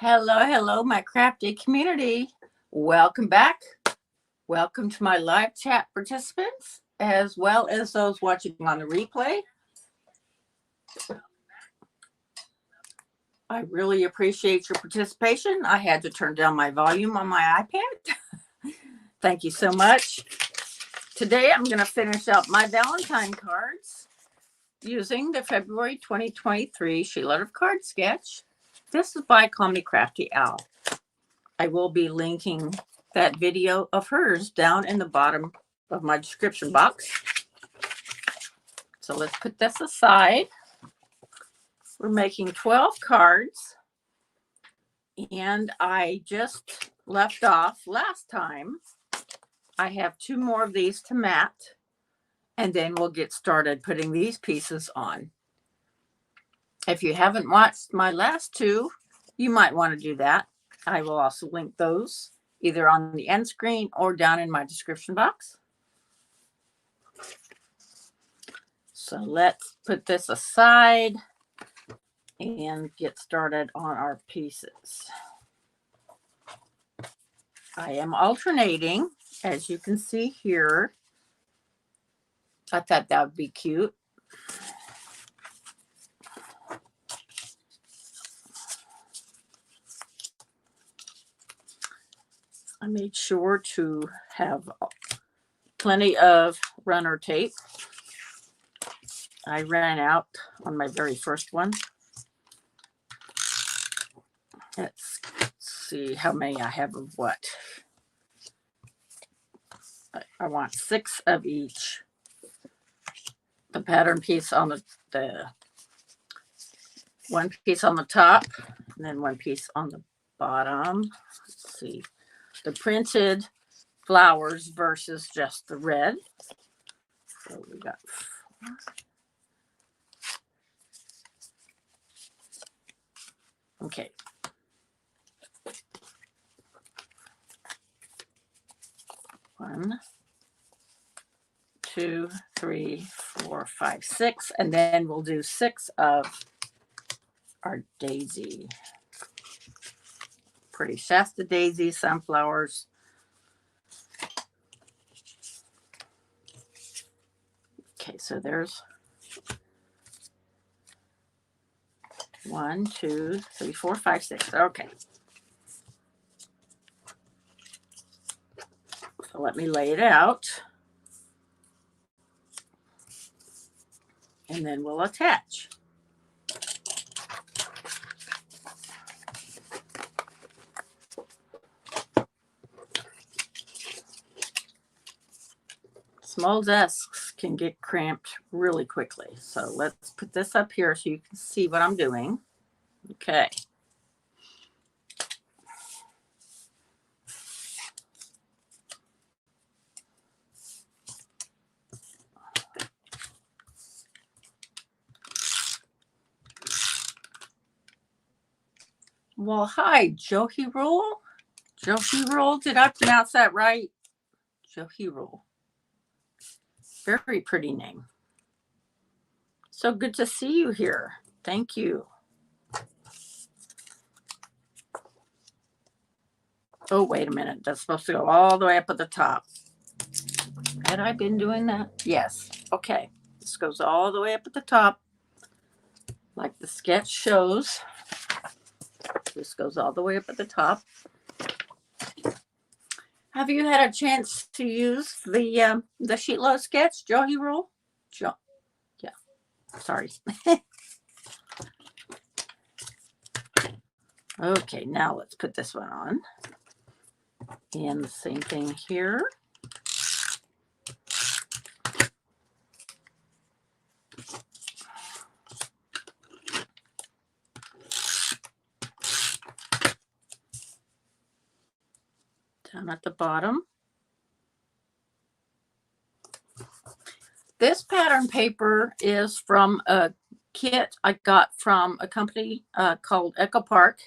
Hello, hello, my crafty community. Welcome back. Welcome to my live chat participants, as well as those watching on the replay. I really appreciate your participation. I had to turn down my volume on my iPad. Thank you so much. Today, I'm going to finish up my Valentine cards using the February 2023 Sheetload of Cards sketch. This is by Call Me Crafty Owl. I will be linking that video of hers down in the bottom of my description box. So let's put this aside. We're making 12 cards. And I just left off last time. I have 2 more of these to mat. And then we'll get started putting these pieces on. If you haven't watched my last 2, you might want to do that. I will also link those either on the end screen or down in my description box. So let's put this aside and get started on our pieces. I am alternating, as you can see here. I thought that would be cute. I made sure to have plenty of runner tape. I ran out on my very first one. Let's see how many I have of what. I want 6 of each. The pattern piece on the one piece on the top, and then 1 piece on the bottom. Let's see. The printed flowers versus just the red. So we got 4. Okay. One, 2, 3, 4, 5, 6, and then we'll do 6 of our daisy. Pretty Shasta daisy, sunflowers. Okay, so there's 1, 2, 3, 4, 5, 6. Okay. So let me lay it out. And then we'll attach. Small desks can get cramped really quickly. So let's put this up here so you can see what I'm doing. Okay. Well, hi, Johi Rule. Johi Rule, did I pronounce that right? Johi Rule. Very pretty name. So good to see you here. Thank you. Oh, wait a minute. That's supposed to go all the way up at the top. Had I been doing that? Yes. Okay. This goes all the way up at the top, like the sketch shows. This goes all the way up at the top. Have you had a chance to use the Sheetload sketch, Johi Rule? Yeah. Sorry. Okay, now let's put this one on. And the same thing here. Down at the bottom. This pattern paper is from a kit I got from a company called Echo Park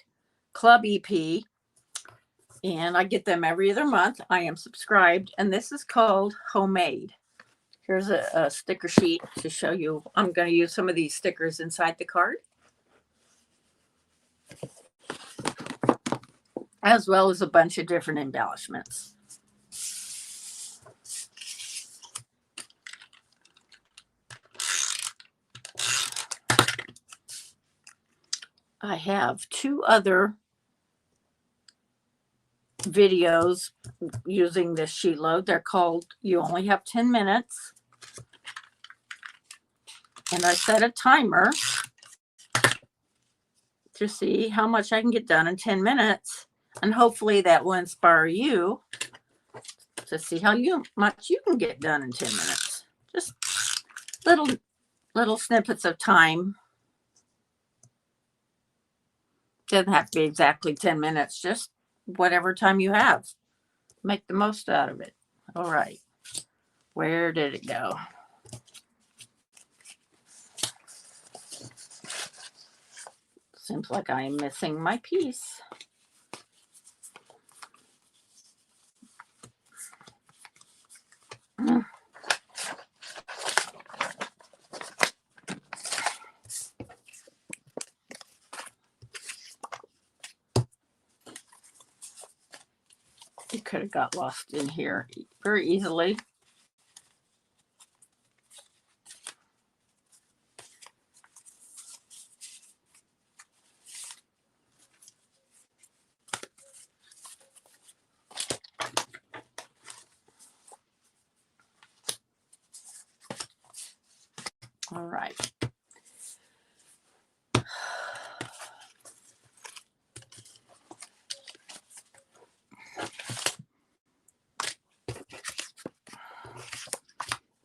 Club EP. And I get them every other month. I am subscribed. And this is called Homemade. Here's a sticker sheet to show you. I'm going to use some of these stickers inside the card. as well as a bunch of different embellishments. I have 2 other videos using this sheet load. They're called You Only Have 10 Minutes. And I set a timer to see how much I can get done in 10 minutes. And hopefully that will inspire you to see how much you can get done in 10 minutes. Just little snippets of time. Doesn't have to be exactly 10 minutes, just whatever time you have. Make the most out of it. All right. Where did it go? Seems like I am missing my piece. It could have got lost in here very easily. All right.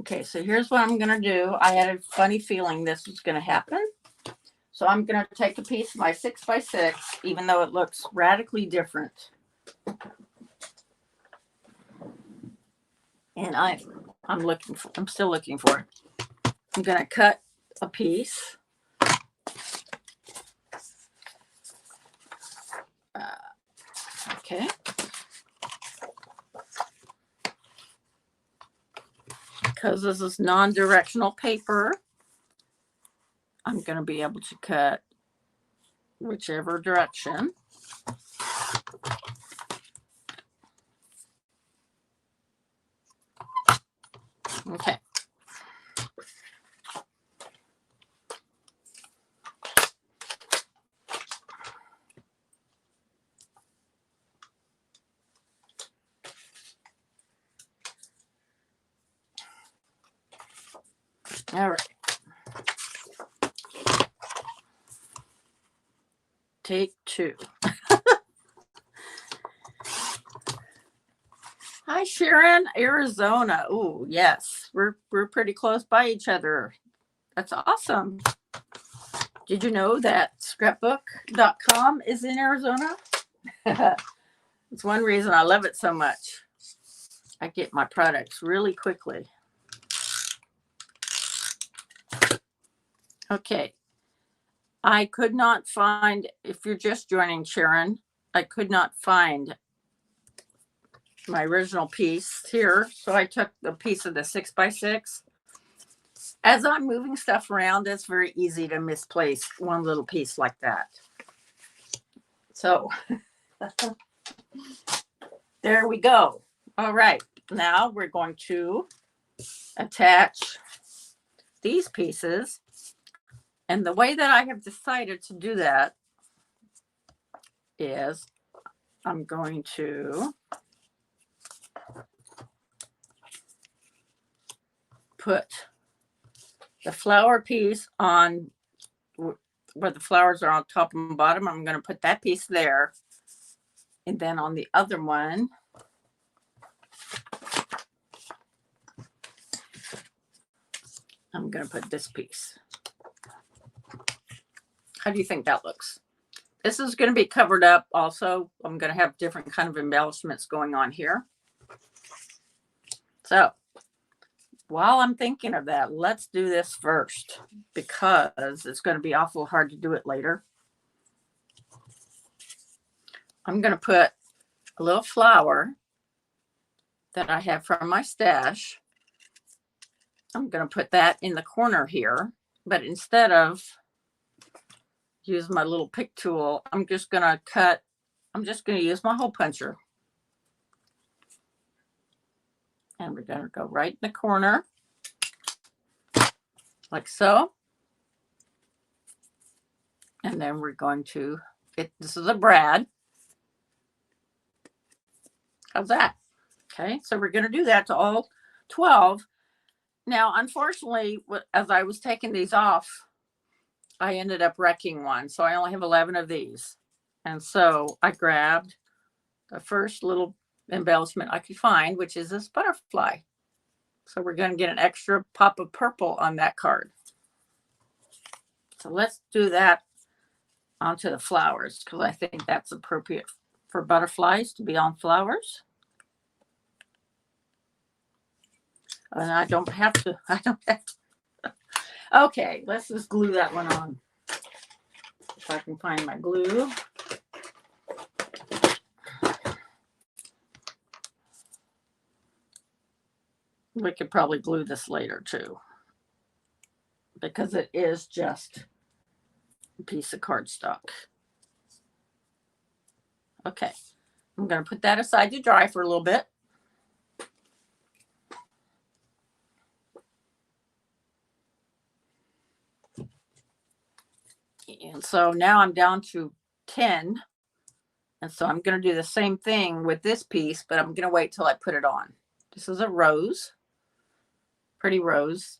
Okay, so here's what I'm going to do. I had a funny feeling this was going to happen. So I'm going to take a piece of my 6x6, even though it looks radically different. And I'm still looking for it. I'm going to cut a piece. Okay. Because this is non-directional paper, I'm going to be able to cut whichever direction. Okay. All right. Take 2. Hi, Sharon, Arizona. Oh, yes. We're pretty close by each other. That's awesome. Did you know that scrapbook.com is in Arizona? It's one reason I love it so much. I get my products really quickly. Okay. I could not find, if you're just joining, Sharon, I could not find my original piece here. So I took the piece of the 6x6. As I'm moving stuff around, it's very easy to misplace one little piece like that. So there we go. All right. Now we're going to attach these pieces. And the way that I have decided to do that is I'm going to put the flower piece on where the flowers are on top and bottom. I'm going to put that piece there. And then on the other one, I'm going to put this piece. How do you think that looks? This is going to be covered up also. I'm going to have different kind of embellishments going on here. So while I'm thinking of that, let's do this first because it's going to be awful hard to do it later. I'm going to put a little flower that I have from my stash. I'm going to put that in the corner here, but instead of use my little pick tool, I'm just going to cut I'm just going to use my hole puncher. And we're going to go right in the corner, like so. And then we're going to get, this is a brad. How's that? Okay, so we're going to do that to all 12. Now, unfortunately, as I was taking these off, I ended up wrecking one. So I only have 11 of these. And so I grabbed the first little embellishment I could find, which is this butterfly. So we're going to get an extra pop of purple on that card. So let's do that onto the flowers, because I think that's appropriate for butterflies to be on flowers. And I don't have to. Okay, let's just glue that one on. If I can find my glue. We could probably glue this later too, because it is just a piece of cardstock. Okay, I'm going to put that aside to dry for a little bit. And so now I'm down to 10. And so I'm going to do the same thing with this piece, but I'm going to wait till I put it on. This is a rose, pretty rose.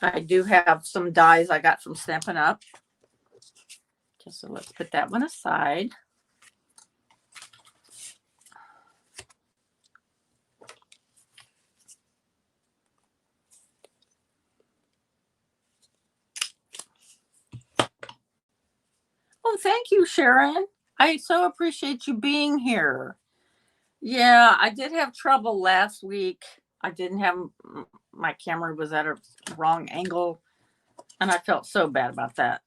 I do have some dies I got from Stampin' Up. Just so let's put that one aside. Oh, thank you, Sharon. I so appreciate you being here. Yeah, I did have trouble last week. I didn't have, my camera was at a wrong angle, and I felt so bad about that.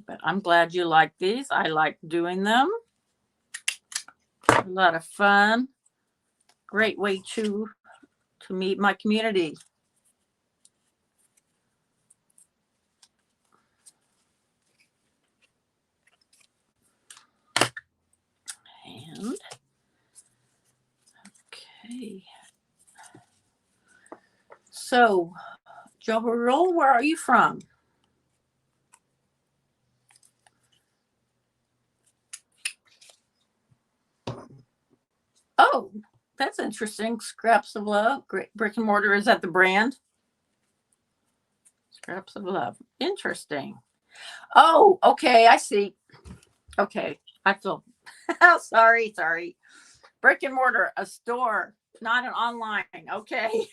But I'm glad you like these. I like doing them. A lot of fun. Great way to meet my community. And okay. So, Joel, where are you from? Oh, that's interesting. Scraps of Love. Great. Brick and Mortar. Is that the brand? Scraps of Love. Interesting. Oh, okay. I see. Okay. I feel sorry. Brick and Mortar, a store, not an online. Okay.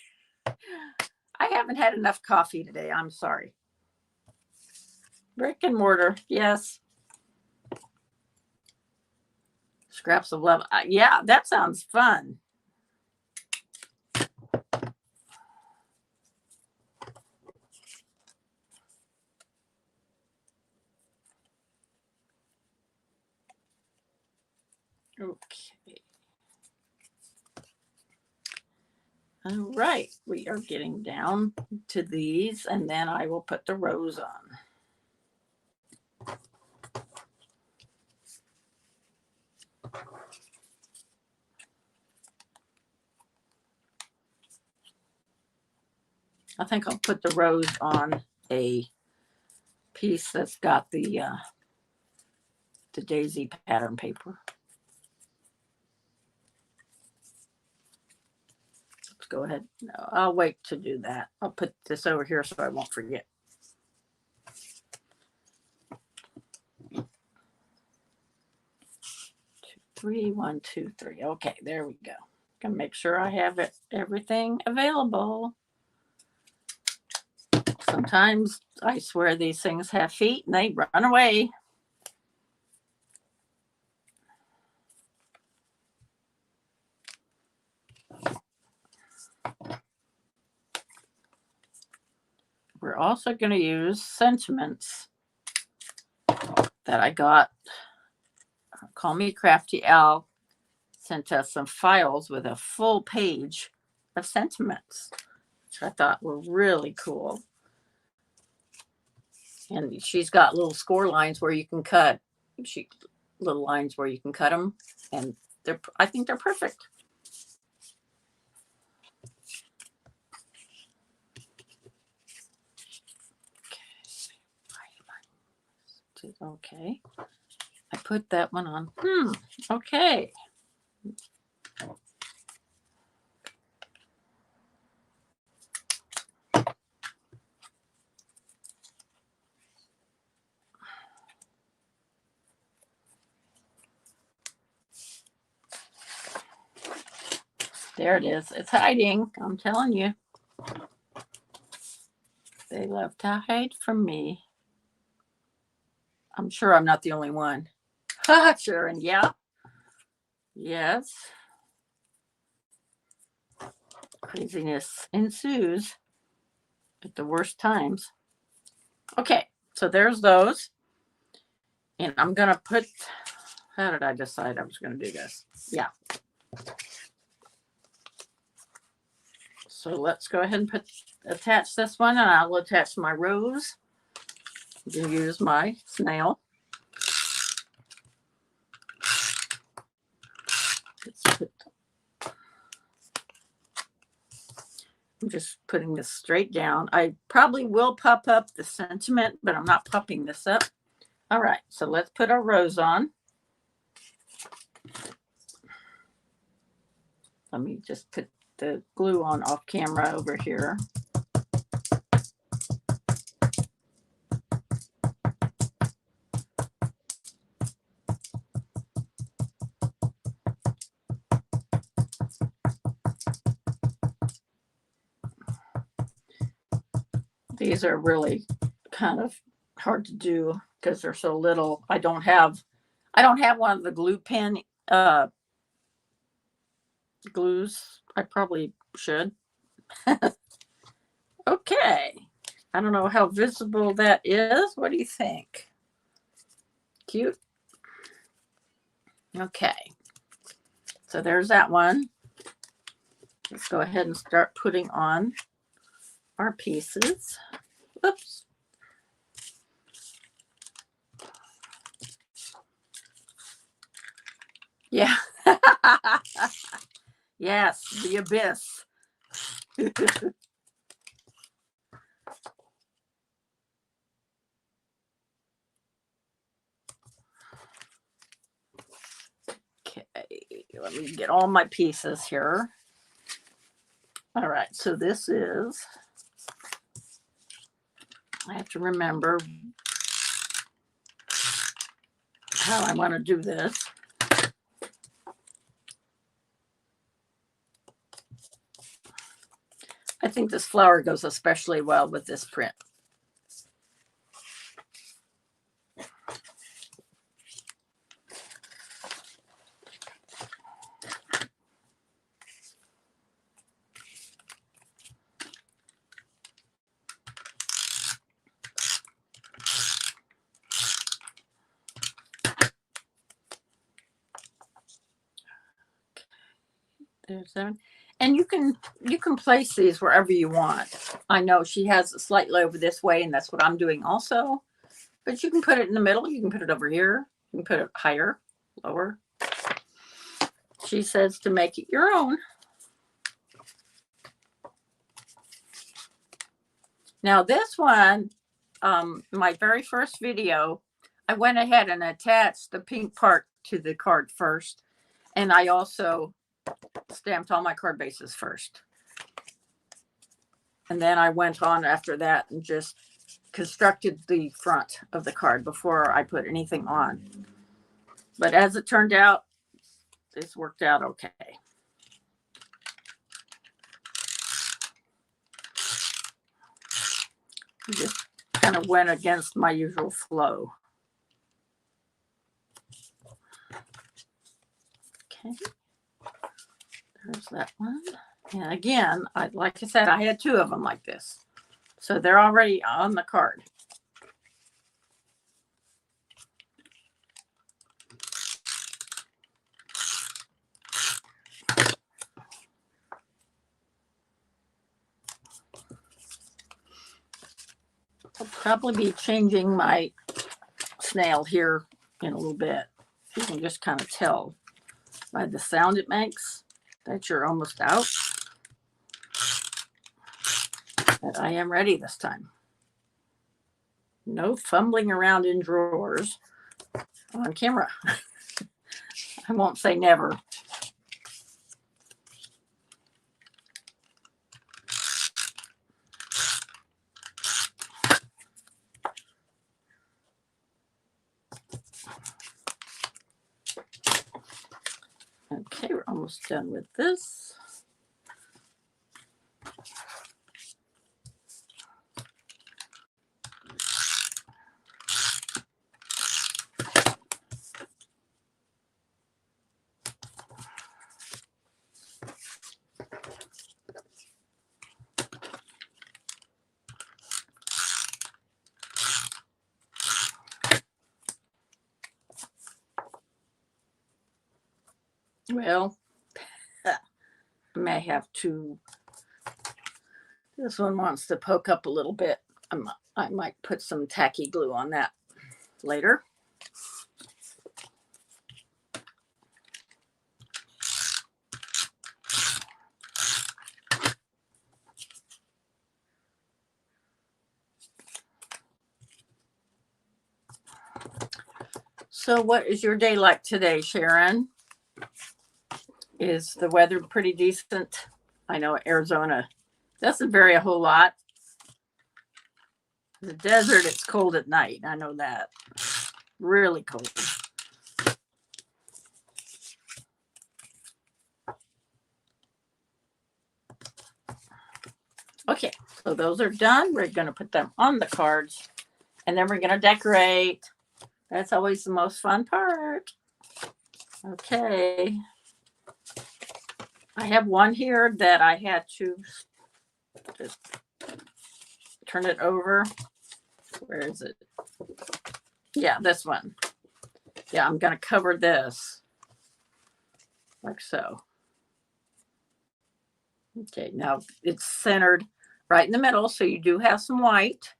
I haven't had enough coffee today. I'm sorry. Brick and Mortar. Yes. Scraps of Love. Yeah, that sounds fun. Okay. All right. We are getting down to these, and then I will put the rose on. I think I'll put the rose on a piece that's got the daisy pattern paper. Let's go ahead. No, I'll wait to do that. I'll put this over here so I won't forget. Three, 1, 2, 3. Okay, there we go. Gonna make sure I have everything available. Sometimes I swear these things have feet and they run away. We're also going to use sentiments that I got. Call Me Crafty Al sent us some files with a full page of sentiments, which I thought were really cool. And she's got little score lines where you can cut. Little lines where you can cut them, and I think they're perfect. Okay. I put that one on. Okay. There it is. It's hiding. I'm telling you. They love to hide from me. I'm sure I'm not the only one. Sure, and yeah. Yes. Craziness ensues at the worst times. Okay, so there's those. And I'm going to put, how did I decide I was going to do this? Yeah. So let's go ahead and attach this one, and I'll attach my rose. You can use my snail. I'm just putting this straight down. I probably will pop up the sentiment, but I'm not popping this up. All right, so let's put our rose on. Let me just put the glue on off camera over here. These are really kind of hard to do because they're so little. I don't have one of the glue pen glues. I probably should. Okay. I don't know how visible that is. What do you think? Cute. Okay. So there's that one. Let's go ahead and start putting on our pieces. Oops. Yeah. Yes, the abyss. Okay, let me get all my pieces here. All right, so this is, I have to remember how I want to do this. I think this flower goes especially well with this print. There's that. And you can place these wherever you want. I know she has it slightly over this way, and that's what I'm doing also. But you can put it in the middle. You can put it over here. You can put it higher, lower. She says to make it your own. Now this one, my very first video, I went ahead and attached the pink part to the card first. And I also stamped all my card bases first. And then I went on after that and just constructed the front of the card before I put anything on. But as it turned out, this worked out okay. Just kind of went against my usual flow. Okay. There's that one. And again, like I said, I had two of them like this. So they're already on the card. I'll Probably be changing my snail here in a little bit. You can just kind of tell by the sound it makes that you're almost out. But I am ready this time. No fumbling around in drawers on camera. I won't say never. Okay, we're almost done with this. Well, I may have to, this one wants to poke up a little bit. I might put some tacky glue on that later. So what is your day like today, Sharon? Is the weather pretty decent? I know Arizona doesn't vary a whole lot. The desert, it's cold at night. I know that. Really cold. Okay, so those are done. We're going to put them on the cards, and then we're going to decorate. That's always the most fun part. Okay. I have one here that I had to just turn it over. Where is it? Yeah, this one. Yeah, I'm going to cover this like so. Okay, now it's centered right in the middle, so you do have some white.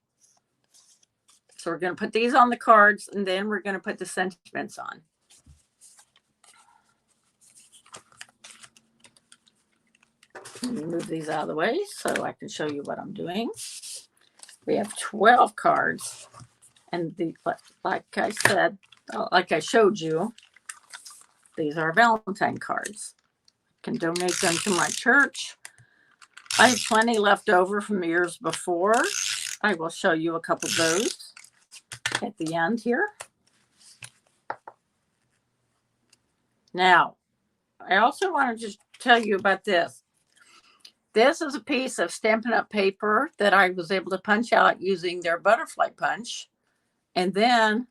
So we're going to put these on the cards, and then we're going to put the sentiments on. Let me move these out of the way so I can show you what I'm doing. We have 12 cards, and like I said, like I showed you, these are Valentine cards. I can donate them to my church. I have plenty left over from the years before. I will show you a couple of those at the end here. Now, I also want to just tell you about this. This is a piece of Stampin' Up! Paper that I was able to punch out using their butterfly punch. And then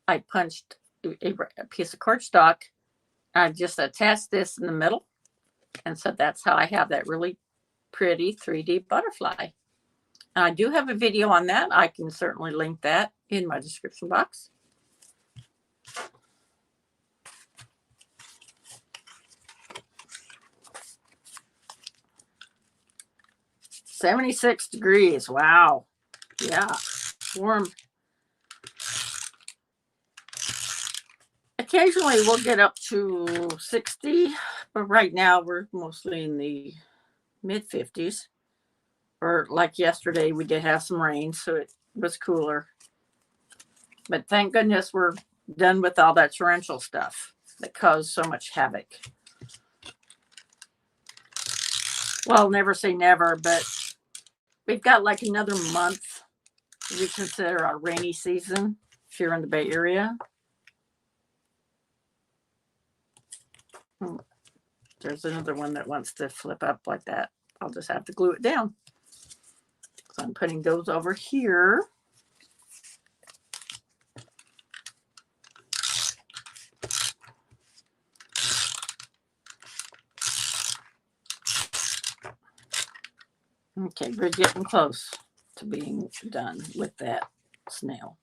I punched a piece of cardstock. I just attached this in the middle. And so that's how I have that really pretty 3D butterfly. And I do have a video on that. I can certainly link that in my description box. "76 degrees. Wow. Yeah. Warm. Occasionally we'll get up to 60, but right now we're mostly in the mid 50s. Or like yesterday, we did have some rain, so it was cooler. But thank goodness we're done with all that torrential stuff that caused so much havoc. Well, never say never, but we've got like another month we consider our rainy season here in the Bay Area. There's another one that wants to flip up like that. I'll just have to glue it down. So I'm putting those over here. Okay, we're getting close to being done with that snail.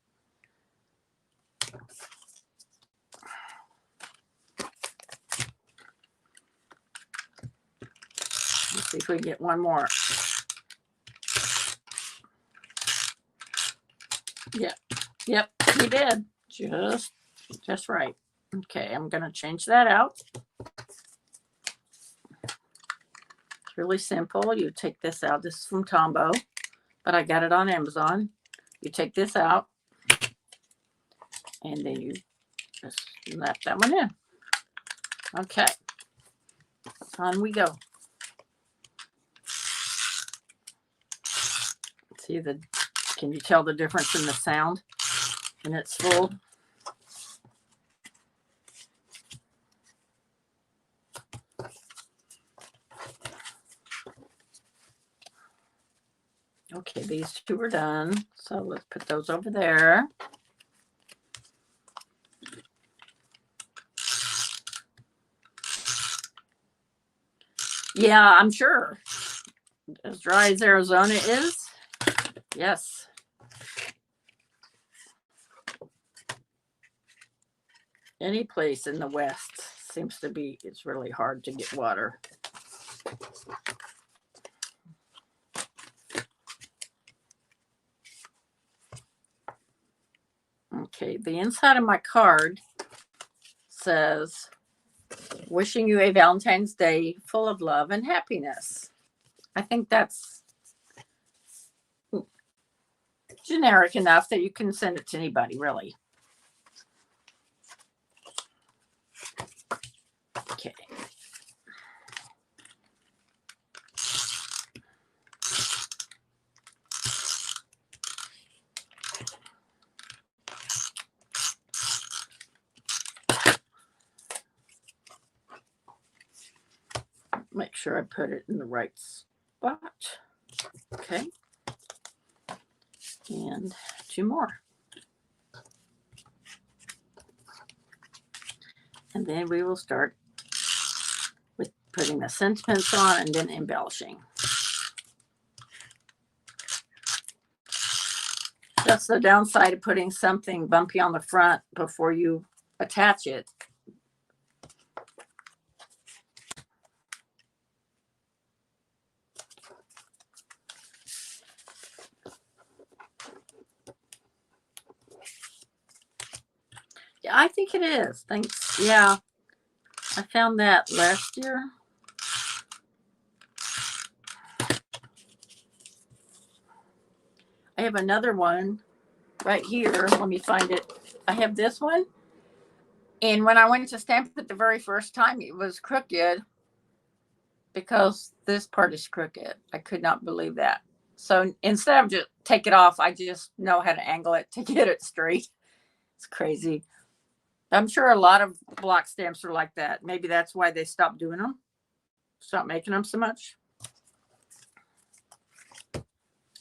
Let's see if we can get one more. Yep. Yep, he did. Just right. Okay, I'm going to change that out. It's really simple. You take this out. This is from Tombow, but I got it on Amazon. You take this out, and then you just snap that one in. Okay, on we go. See can you tell the difference in the sound when it's full? Okay, these two are done. So let's put those over there. Yeah, I'm sure. As dry as Arizona is. Yes. Any place in the West seems to be, it's really hard to get water. Okay, the inside of my card says, wishing you a Valentine's Day full of love and happiness. I think that's generic enough that you can send it to anybody, really. Okay. Make sure I put it in the right spot. Okay. And two more. And then we will start with putting the sentiments on and then embellishing. That's the downside of putting something bumpy on the front before you attach it. Yeah, I think it is. Thanks. Yeah, I found that last year. I have another one right here. Let me find it. I have this one. And when I went to stamp it the very first time, it was crooked because this part is crooked. I could not believe that. So instead of just take it off, I just know how to angle it to get it straight. It's crazy. I'm sure a lot of block stamps are like that. Maybe that's why they stopped doing them. Stop making them so much.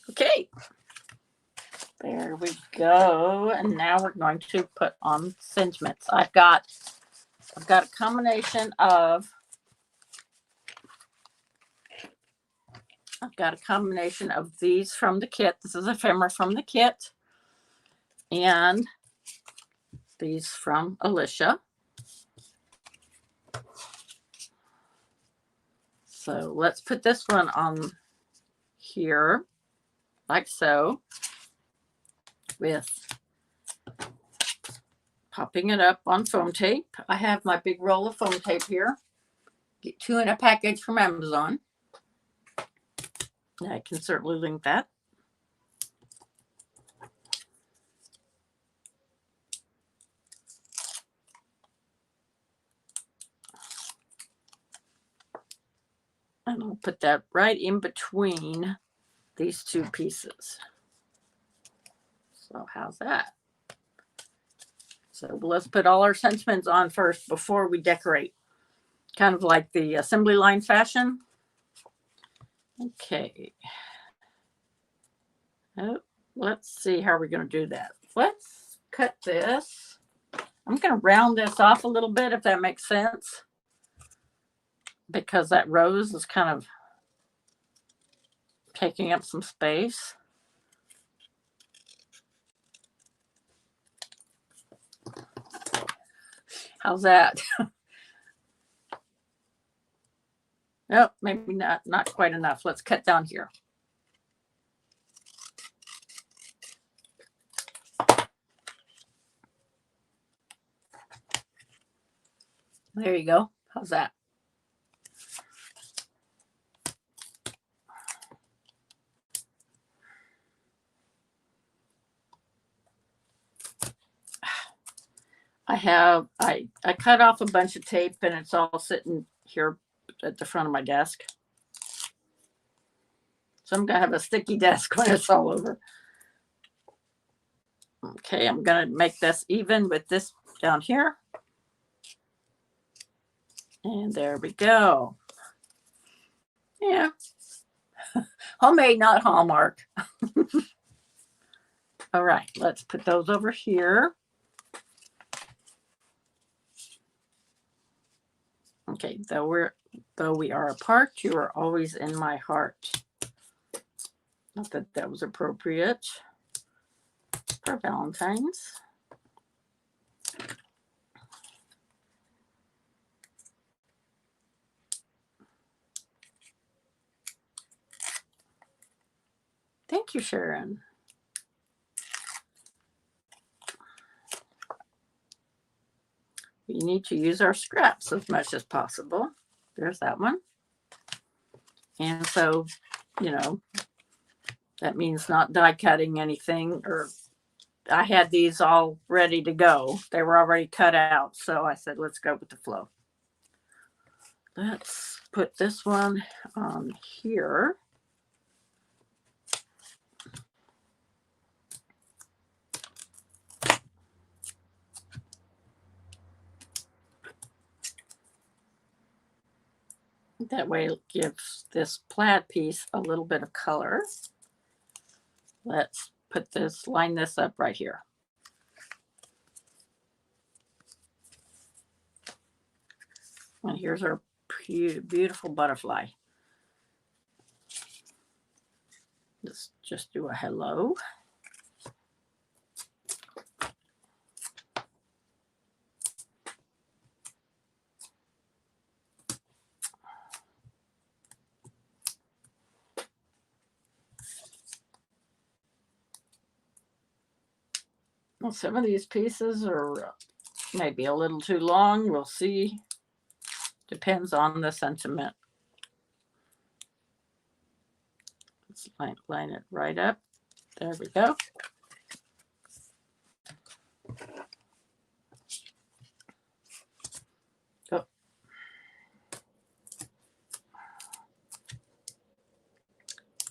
Okay. There we go. And now we're going to put on sentiments. I've got a combination of these from the kit. This is ephemera from the kit. And these from Alicia. So let's put this one on here, like so, with popping it up on foam tape. I have my big roll of foam tape here. Get 2 in a package from Amazon. I can certainly link that. And I'll put that right in between these two pieces. So how's that? So let's put all our sentiments on first before we decorate. Kind of like the assembly line fashion. Okay. Oh, let's see how we're going to do that. Let's cut this. I'm going to round this off a little bit, if that makes sense, because that rose is kind of taking up some space. How's that? Nope, maybe not quite enough. Let's cut down here. There you go. How's that? I cut off a bunch of tape and it's all sitting here at the front of my desk. So I'm gonna have a sticky desk when it's all over. Okay, I'm gonna make this even with this down here. And there we go. Yeah. Homemade, not Hallmark. All right, let's put those over here. Okay, though we are apart, you are always in my heart. Not that that was appropriate for Valentine's. Thank you, Sharon. We need to use our scraps as much as possible. There's that one. And so, you know, that means not die cutting anything, or I had these all ready to go. They were already cut out. So I said, let's go with the flow. Let's put this one on here. That way it gives this plaid piece a little bit of color. Let's put this, line this up right here. And here's our beautiful butterfly. Let's just do a hello. Well, some of these pieces are maybe a little too long. We'll see. Depends on the sentiment. Let's line it right up. There we go. Oh.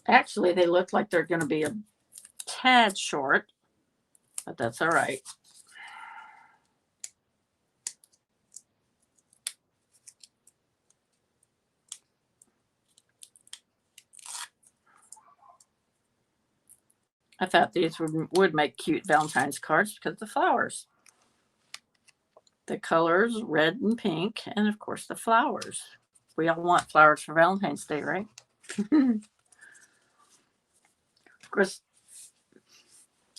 Actually, they look like they're going to be a tad short, but that's all right. I thought these would make cute Valentine's cards because of the flowers. The colors, red and pink, and of course the flowers. We all want flowers for Valentine's Day, right? Of course,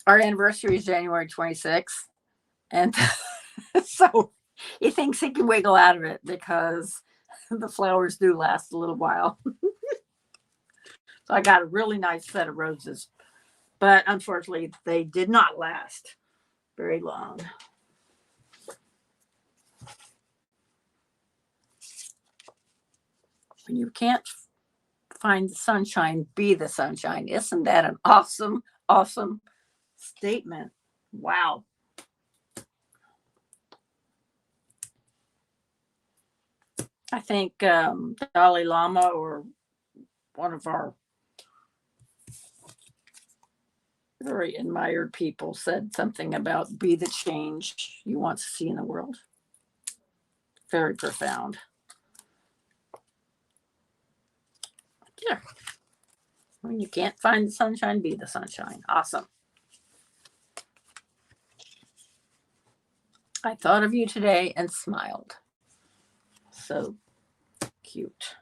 our anniversary is January 26th. And so he thinks he can wiggle out of it because the flowers do last a little while. So I got a really nice set of roses. But unfortunately, they did not last very long. When you can't find the sunshine, be the sunshine. Isn't that an awesome, awesome statement? Wow. I think Dalai Lama or one of our very admired people said something about be the change you want to see in the world. Very profound. Yeah. When you can't find the sunshine, be the sunshine. Awesome. I thought of you today and smiled. So cute.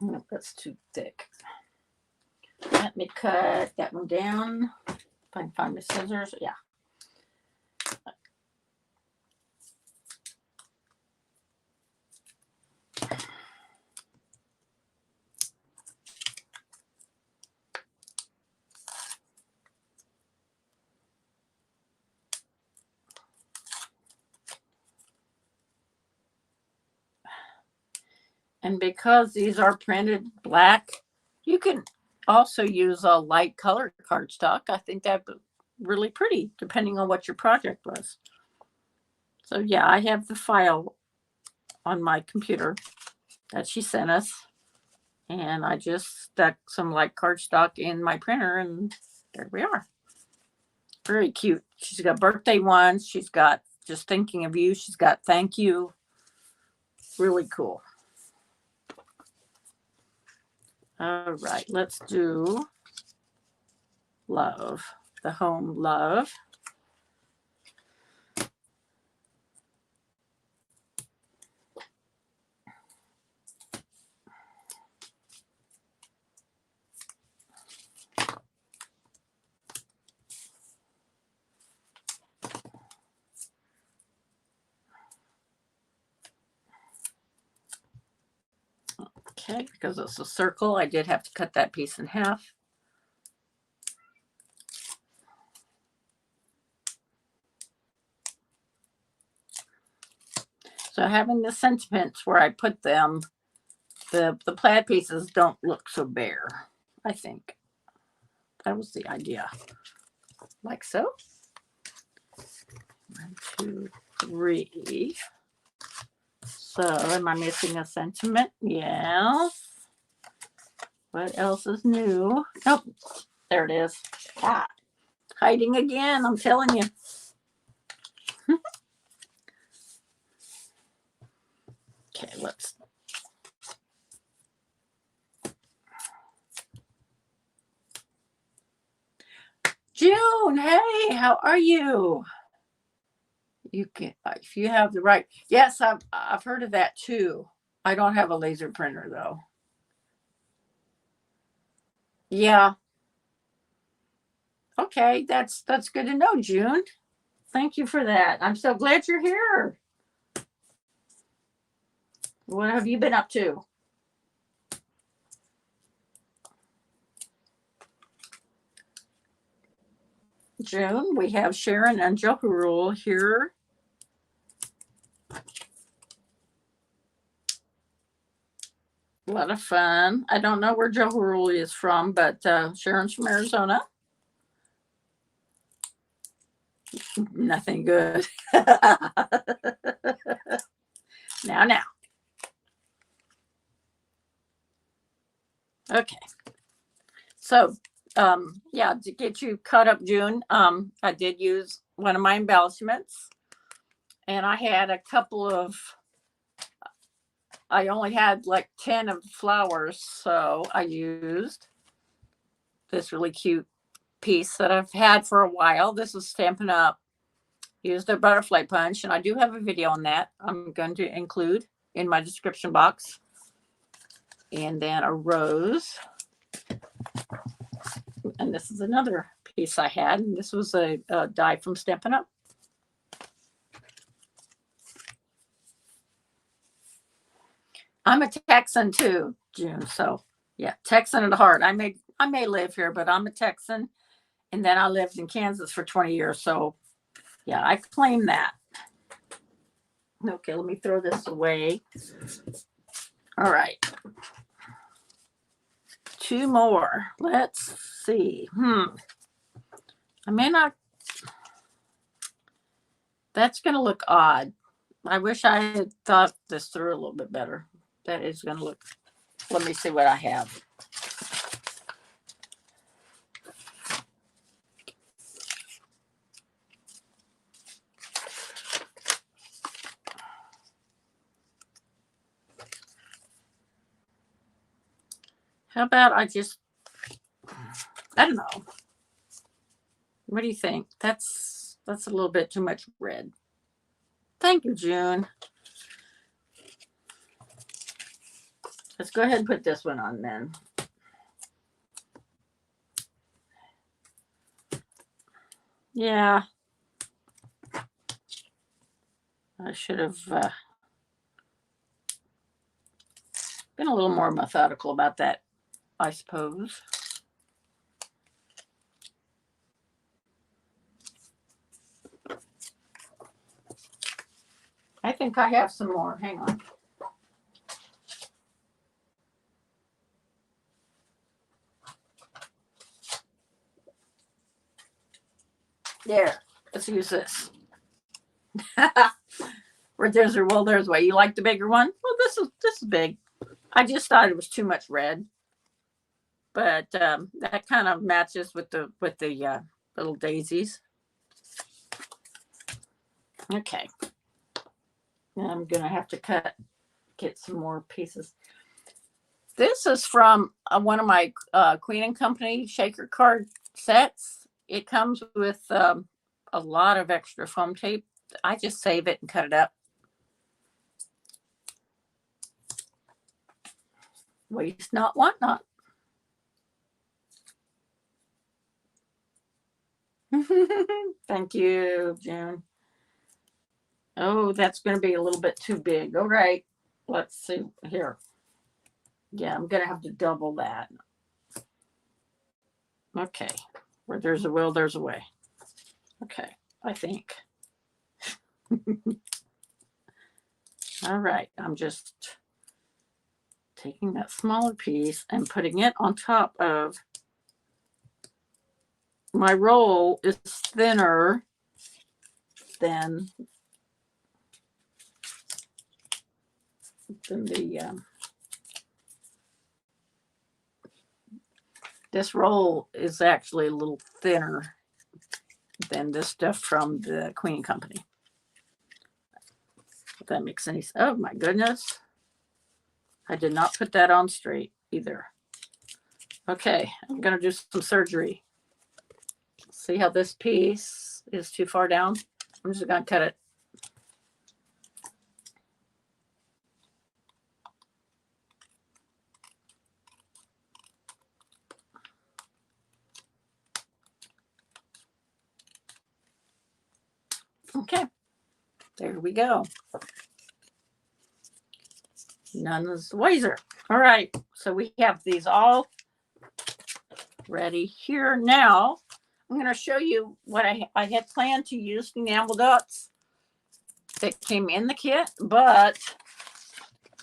Oh, that's too thick. Let me cut that one down. If I can find my scissors. Yeah. And because these are printed black, you can also use a light colored cardstock. I think that'd be really pretty, depending on what your project was. So yeah, I have the file on my computer that she sent us. And I just stuck some light cardstock in my printer, and there we are. Very cute. She's got birthday ones. She's got just thinking of you. She's got thank you. Really cool. All right, let's do love. The home love. Okay, because it's a circle, I did have to cut that piece in half. So having the sentiments where I put them, the plaid pieces don't look so bare, I think. That was the idea. Like so. 1, 2, 3. So am I missing a sentiment? Yes. What else is new? Oh, there it is. Ah, hiding again, I'm telling you. Okay, let's. June, hey, how are you? You can, if you have the right. Yes, I've heard of that too. I don't have a laser printer though. Yeah. Okay, that's good to know, June. Thank you for that. I'm so glad you're here. What have you been up to? June, we have Sharon and Jokerul here. A lot of fun. I don't know where Jokerul is from, but Sharon's from Arizona. Nothing good. Now. Okay. So, yeah, to get you caught up, June, I did use one of my embellishments, and I had a couple of. I only had like 10 of flowers, so I used this really cute piece that I've had for a while. This is Stampin' Up. Used their butterfly punch, and I do have a video on that I'm going to include in my description box. And then a rose. And this is another piece I had, and this was a die from Stampin' Up. I'm a Texan too, June. So yeah, Texan at heart. I may live here, but I'm a Texan, and then I lived in Kansas for 20 years. So yeah, I claim that. Okay, let me throw this away. All right. 2 more. Let's see. I may not. That's going to look odd. I wish I had thought this through a little bit better. That is going to look. Let me see what I have. How about I don't know. What do you think? That's a little bit too much red. Thank you, June. Let's go ahead and put this one on then. Yeah. I should have been a little more methodical about that, I suppose. I think I have some more. Hang on. There, let's use this. Where there's a will, there's a way. You like the bigger one? Well, this is big. I just thought it was too much red, but that kind of matches with the little daisies. Okay, now I'm gonna have to get some more pieces. This is from one of my Queen and Company shaker card sets. It comes with a lot of extra foam tape. I just save it and cut it up. Waste not, want not. Thank you, June. Oh, that's going to be a little bit too big. All right. Let's see here. Yeah, I'm going to have to double that. Okay. Where there's a will, there's a way. Okay, I think. All right. I'm just taking that smaller piece and putting it on top of my roll is thinner than the this roll is actually a little thinner than this stuff from the Queen Company. If that makes any sense. Oh my goodness. I did not put that on straight either. Okay, I'm going to do some surgery. See how this piece is too far down? I'm just going to cut it. Okay, there we go. None is the wiser. All right, so we have these all ready here. Now I'm going to show you what I had planned to use enamel dots that came in the kit, but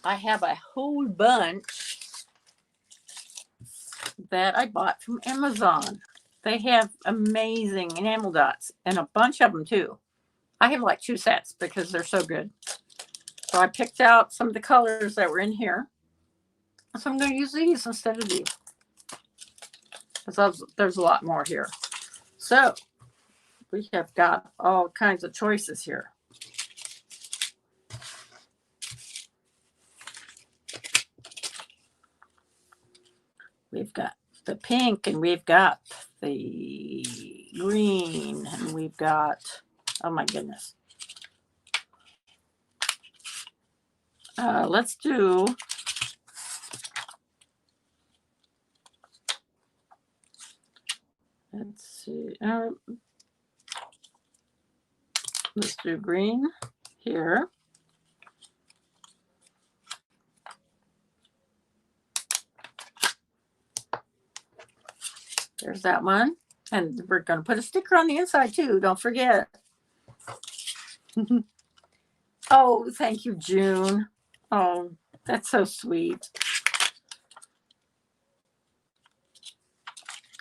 I have a whole bunch that I bought from Amazon. They have amazing enamel dots and a bunch of them too. I have like 2 sets because they're so good. So I picked out some of the colors that were in here. So I'm going to use these instead of these. Because there's a lot more here. So we have got all kinds of choices here. We've got the pink and we've got the green and we've got, oh my goodness. Let's do let's see. Let's do green here. There's that one. And we're going to put a sticker on the inside too. Don't forget. Oh, thank you, June. Oh, that's so sweet.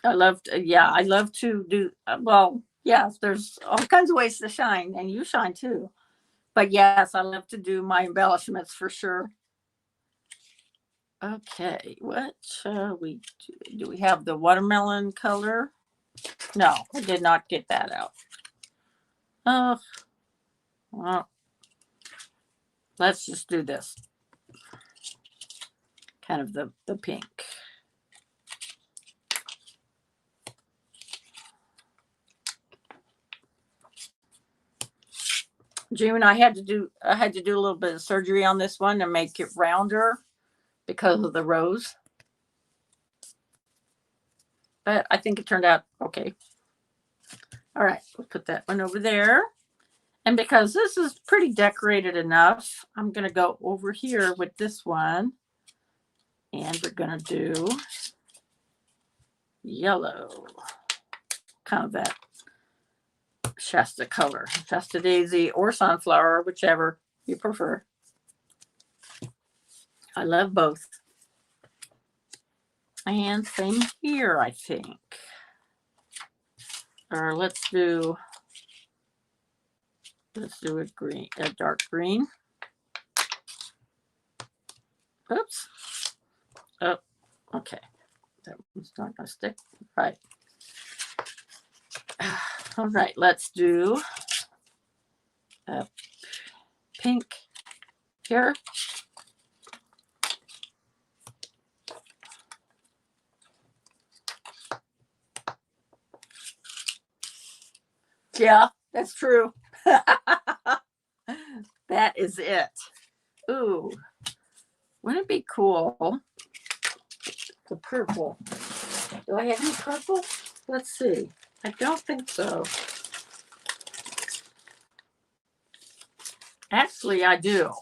I love to do, well, yes, there's all kinds of ways to shine, and you shine too. But yes, I love to do my embellishments for sure. Okay, what shall we do? Do we have the watermelon color? No, I did not get that out. Oh, well, let's just do this. Kind of the pink. June, I had to do a little bit of surgery on this one to make it rounder because of the rose. But I think it turned out okay. All right, we'll put that one over there. And because this is pretty decorated enough, I'm going to go over here with this one. And we're going to do yellow. Kind of that Shasta color. Shasta daisy or sunflower, whichever you prefer. I love both. And same here, I think. Or let's do Let's do a dark green. Oops. Oh, okay. That one's not going to stick. Right. All right, let's do a pink here. Yeah, that's true. That is it. Ooh, wouldn't it be cool? The purple. Do I have any purple? Let's see. I don't think so. Actually, I do.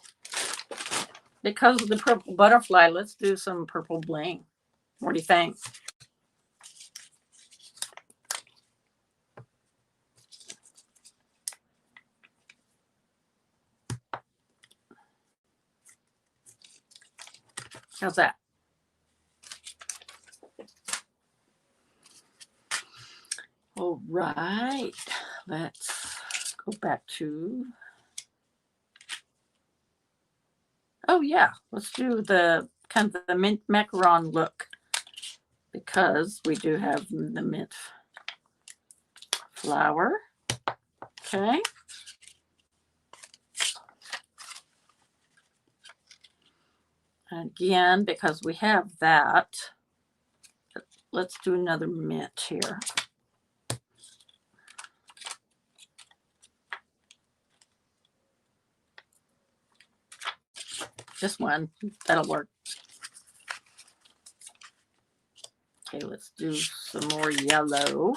Because of the purple butterfly, let's do some purple bling. What do you think? How's that? All right. Let's go back to... Oh, yeah. Let's do the kind of the mint macaron look. Because we do have the mint flower. Okay. Again, because we have that, let's do another mint here. Just one. That'll work. Okay, let's do some more yellow.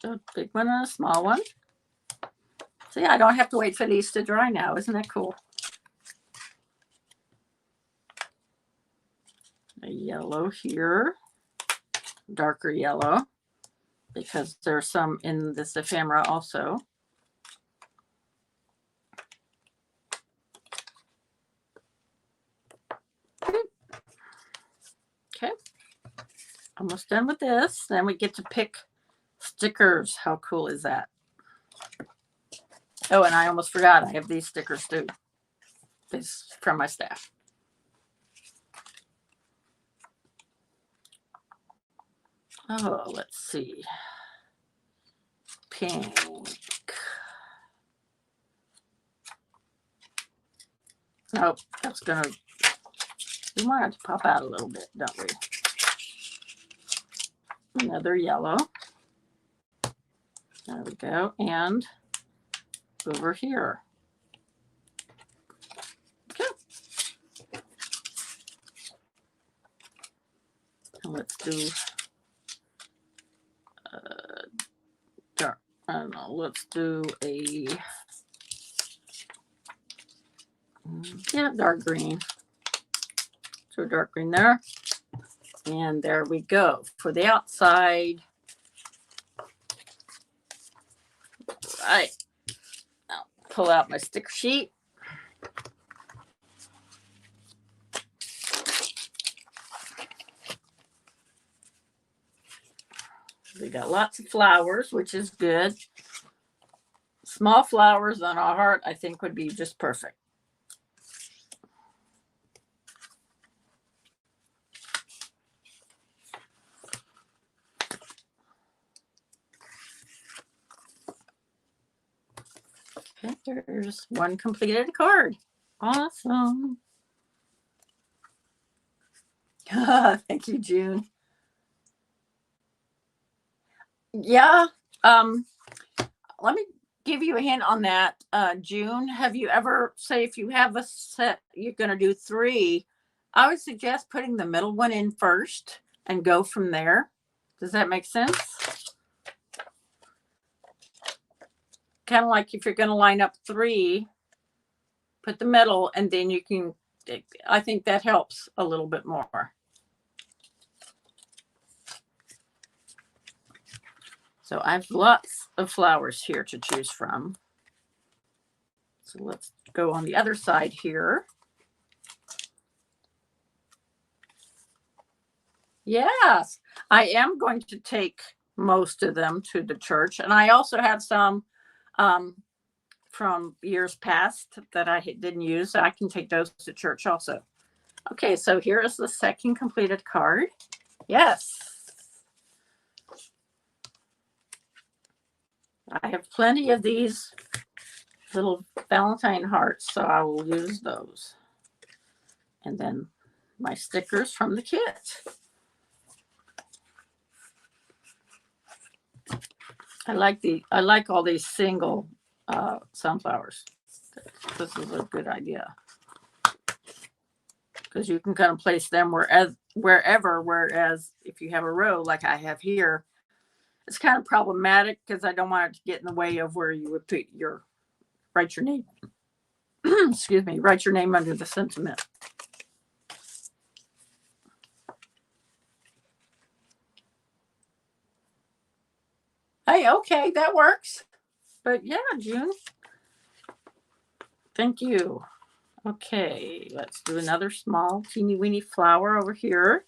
A big one and a small one. See, I don't have to wait for these to dry now. Isn't that cool? A yellow here. Darker yellow. Because there's some in this ephemera also. Okay. Almost done with this. Then we get to pick stickers. How cool is that? Oh, and I almost forgot. I have these stickers too. This from my staff. Oh, let's see. Pink. Nope, that's gonna. We want it to pop out a little bit, don't we? Another yellow. There we go. And over here. Okay. And let's do dark. I don't know. Let's do a dark green. So dark green there. And there we go. For the outside. Right. I'll pull out my sticker sheet. We got lots of flowers, which is good. Small flowers on a heart, I think, would be just perfect. Okay, there's one completed card. Awesome. Thank you, June. Yeah. Let me give you a hint on that, June. Have you ever, say, if you have a set, you're going to do 3, I would suggest putting the middle one in first and go from there. Does that make sense? Kind of like if you're going to line up 3, put the middle, and then you can, I think that helps a little bit more. So I have lots of flowers here to choose from. So let's go on the other side here. Yes, I am going to take most of them to the church. And I also have some from years past that I didn't use. So I can take those to church also. Okay, so here is the second completed card. Yes. I have plenty of these little Valentine hearts, so I will use those. And then my stickers from the kit. I like all these single sunflowers. This is a good idea because you can kind of place them wherever. Whereas if you have a row like I have here, it's kind of problematic because I don't want it to get in the way of where you would put write your name. Excuse me, write your name under the sentiment. Hey, okay, that works. But yeah, June. Thank you. Okay, let's do another small teeny weeny flower over here.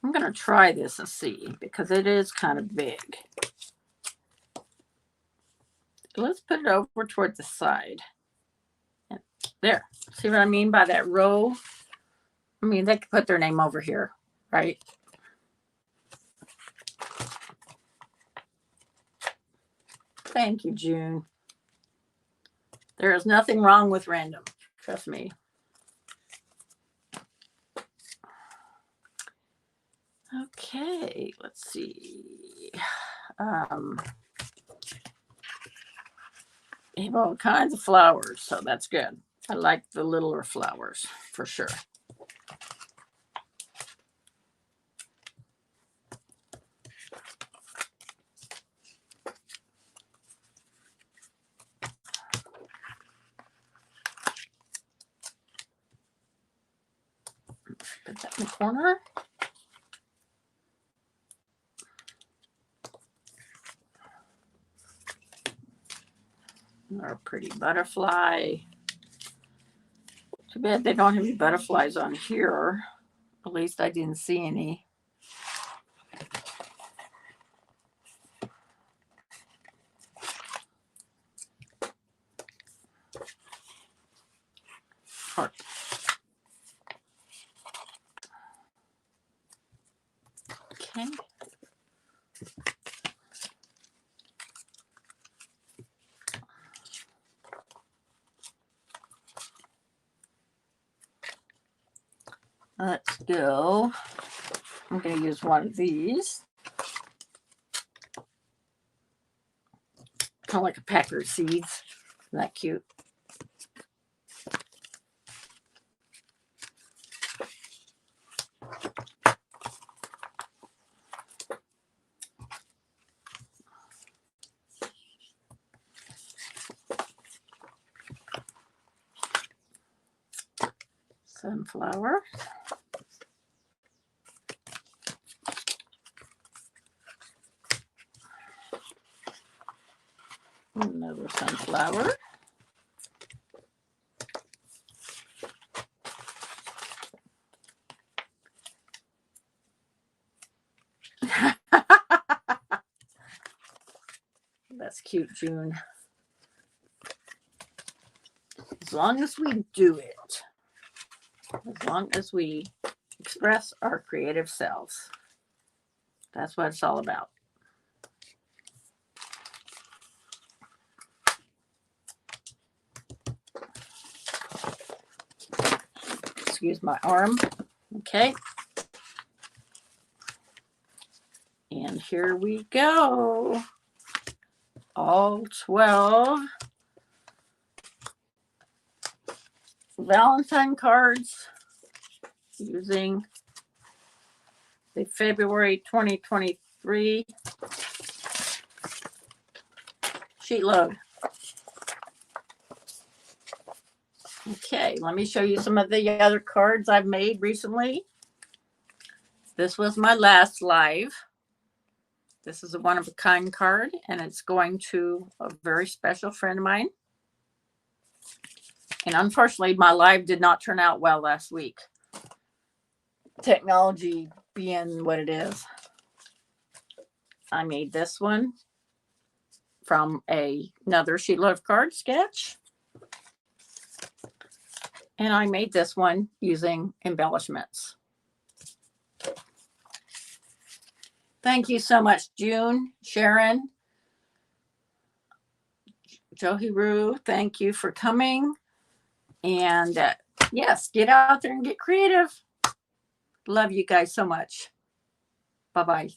I'm going to try this and see because it is kind of big. Let's put it over toward the side. There. See what I mean by that row? I mean, they could put their name over here, right? Thank you, June. There is nothing wrong with random. Trust me. Okay, let's see. They have all kinds of flowers, so that's good. I like the littler flowers for sure. Put that in the corner. Our pretty butterfly. Too bad they don't have any butterflies on here. At least I didn't see any. Heart. Okay. Let's go. I'm going to use one of these. Kind of like a packer of seeds. Isn't that cute? Sunflower. Another sunflower. That's cute, June. As long as we do it. As long as we express our creative selves. That's what it's all about. Excuse my arm. Okay. And here we go. All 12 Valentine cards using the February 2023 Sheetload. Okay, let me show you some of the other cards I've made recently. This was my last live. This is a one-of-a-kind card, and it's going to a very special friend of mine. And unfortunately, my live did not turn out well last week. Technology being what it is. I made this one from another Sheetload of Cards sketch. And I made this one using embellishments. Thank you so much, June, Sharon, Johiru. Thank you for coming. And yes, get out there and get creative. Love you guys so much. Bye-bye.